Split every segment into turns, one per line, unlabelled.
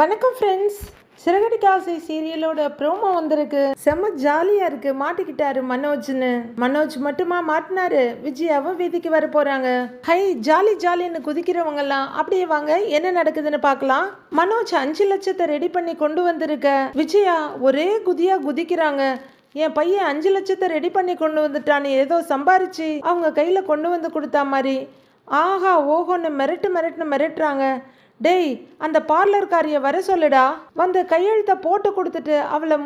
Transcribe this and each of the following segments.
வணக்கம் ஃப்ரெண்ட்ஸ். சிறகடிக்க ஆசை சீரியலோட ப்ரோமோ வந்திருக்கு. செம்ம ஜாலியாக இருக்குது. மாட்டிக்கிட்டாரு மனோஜ்னு. மனோஜ் மட்டுமா மாட்டினாரு, விஜயாவும் வீதிக்கு வர போகிறாங்க. ஹை ஜாலி ஜாலின்னு குதிக்கிறவங்கெல்லாம் அப்படியே வாங்க, என்ன நடக்குதுன்னு பார்க்கலாம். மனோஜ் 5 லட்சத்தை ரெடி பண்ணி கொண்டு வந்திருக்க விஜயா ஒரே குதியாக குதிக்கிறாங்க. என் பையன் 5 லட்சத்தை ரெடி பண்ணி கொண்டு வந்துட்டான்னு ஏதோ சம்பாரிச்சு அவங்க கையில் கொண்டு வந்து கொடுத்தா மாதிரி ஆஹா ஓஹோன்னு மிரட்டுறாங்க. டேய், அந்த பார்லர்காரியை வர சொல்லுடா, வந்து கையெழுத்தை போட்டு கொடுத்துட்டு அவளை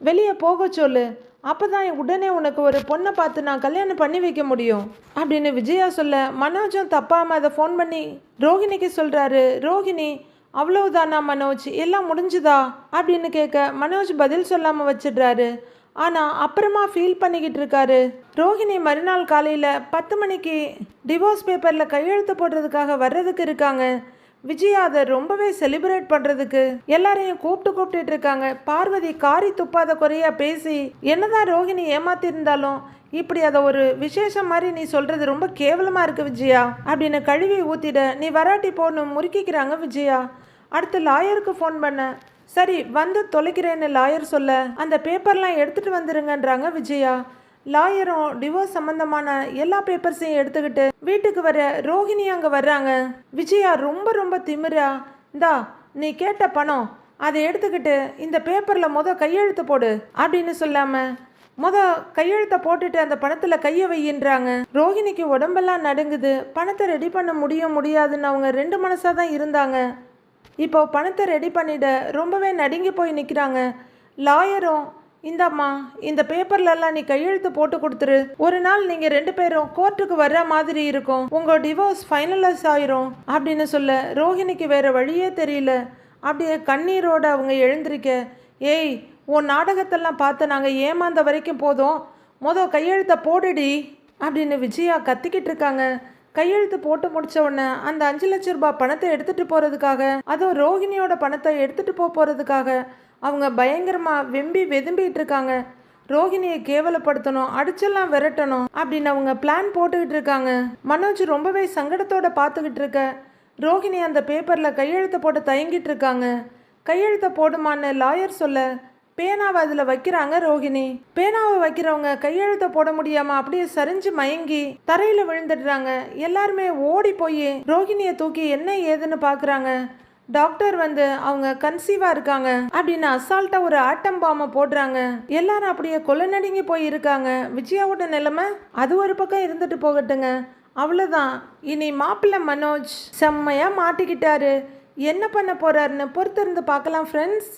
வெளியே போக சொல்லு. அப்போதான் உடனே உனக்கு ஒரு பொண்ணை பார்த்து நான் கல்யாணம் பண்ணி வைக்க முடியும் அப்படின்னு விஜயா சொல்ல, மனோஜும் தப்பாமல் அதை ஃபோன் பண்ணி ரோஹிணிக்கு சொல்கிறாரு. ரோஹிணி, அவ்வளவுதானா மனோஜ், எல்லாம் முடிஞ்சுதா அப்படின்னு கேட்க மனோஜ் பதில் சொல்லாமல் வச்சிடுறாரு. ஆனால் அப்புறமா ஃபீல் பண்ணிக்கிட்டு இருக்காரு. ரோஹிணி மறுநாள் காலையில் 10 மணிக்கு டிவோர்ஸ் பேப்பரில் கையெழுத்து போடுறதுக்காக வர்றதுக்கு இருக்காங்க. விஜயா அதை ரொம்பவே செலிப்ரேட் பண்ணுறதுக்கு எல்லாரையும் கூப்பிட்டுட்டு இருக்காங்க. பார்வதி காரி துப்பாத குறையா பேசி என்னதான் ரோஹிணி ஏமாத்திருந்தாலும் இப்படி அதை ஒரு விசேஷம் மாதிரி நீ சொல்கிறது ரொம்ப கேவலமாக இருக்குது விஜயா அப்படின்னு கழுவி ஊற்றிட நீ வராட்டி போகணும் முறுக்கிக்கிறாங்க விஜயா. அடுத்து லாயருக்கு ஃபோன் பண்ண, சரி வந்து தொலைக்கிறேன்னு லாயர் சொல்ல அந்த பேப்பர்லாம் எடுத்துகிட்டு வந்துருங்கன்றாங்க விஜயா. லாயரும் டிவோர்ஸ் சம்பந்தமான எல்லா பேப்பர்ஸையும் எடுத்துக்கிட்டு வீட்டுக்கு வர ரோஹிணி அங்கே வர்றாங்க. விஜயா ரொம்ப திமிரா, இந்தா நீ கேட்ட பணம் அதை எடுத்துக்கிட்டு இந்த பேப்பரில் கையெழுத்து போடு அப்படின்னு சொல்லாமல் கையெழுத்தை போட்டுட்டு அந்த பணத்தில் கையை வையின்றாங்க. ரோஹிணிக்கு உடம்பெல்லாம் நடுங்குது. பணத்தை ரெடி பண்ண முடியாதுன்னு அவங்க 2 மனசாக தான் இருந்தாங்க. இப்போ பணத்தை ரெடி பண்ணிட ரொம்பவே நடுங்கி போய் நிற்கிறாங்க. லாயரும், இந்தாம்மா இந்த பேப்பர்லலாம் நீ கையெழுத்து போட்டு கொடுத்துரு. ஒரு நாள் நீங்கள் 2 பேரும் கோர்ட்டுக்கு வர்ற மாதிரி இருக்கும், உங்கள் டிவோர்ஸ் ஃபைனலைஸ் ஆயிரும் அப்படின்னு சொல்ல ரோஹிணிக்கு வேறு வழியே தெரியல. அப்படியே கண்ணீரோடு அவங்க எழுந்திருக்க, ஏய் உன் நாடகத்தெல்லாம் பார்த்து நாங்கள் ஏமாந்த வரைக்கும் போதும், கையெழுத்தை போடுடி அப்படின்னு விஜயா கத்திக்கிட்டு இருக்காங்க. கையெழுத்து போட்டு முடிச்ச உடனே அந்த 5 லட்ச ரூபாய் பணத்தை எடுத்துகிட்டு போகிறதுக்காக, அதுவும் ரோஹிணியோட பணத்தை எடுத்துகிட்டு போகிறதுக்காக அவங்க பயங்கரமாக வெதும்பிட்டு இருக்காங்க. ரோஹிணியை கேவலப்படுத்தணும், அடிச்செல்லாம் விரட்டணும் அப்படின்னு அவங்க பிளான் போட்டுக்கிட்டு இருக்காங்க. மனோஜ் ரொம்பவே சங்கடத்தோட பார்த்துக்கிட்டு இருக்க ரோஹிணி அந்த பேப்பரில் கையெழுத்தை போட்டு தயங்கிட்டு இருக்காங்க. கையெழுத்தை போடுமான்னு லாயர் சொல்ல பேனாவை அதில் வைக்கிறாங்க ரோஹிணி. பேனாவை வைக்கிறவங்க கையெழுத்தை போட முடியாமல் அப்படியே சரிஞ்சு மயங்கி தரையில் விழுந்துடுறாங்க. எல்லாருமே ஓடி போய் ரோஹிணியை தூக்கி என்ன ஏதுன்னு பார்க்குறாங்க. டாக்டர் வந்து அவங்க கன்சீவாக இருக்காங்க அப்படின்னு அசால்ட்டாக ஒரு ஆட்டம் பாம்பை போடுறாங்க. எல்லாரும் அப்படியே கொலை நடுங்கி போய் இருக்காங்க. விஜயாவோட நிலைமை அது ஒரு பக்கம் இருந்துட்டு போகட்டுங்க, அவ்வளோதான். இனி மாப்பிள்ளை மனோஜ் செம்மையாக மாட்டிக்கிட்டாரு. என்ன பண்ண போறாருன்னு பொறுத்திருந்து பார்க்கலாம் ஃப்ரெண்ட்ஸ்.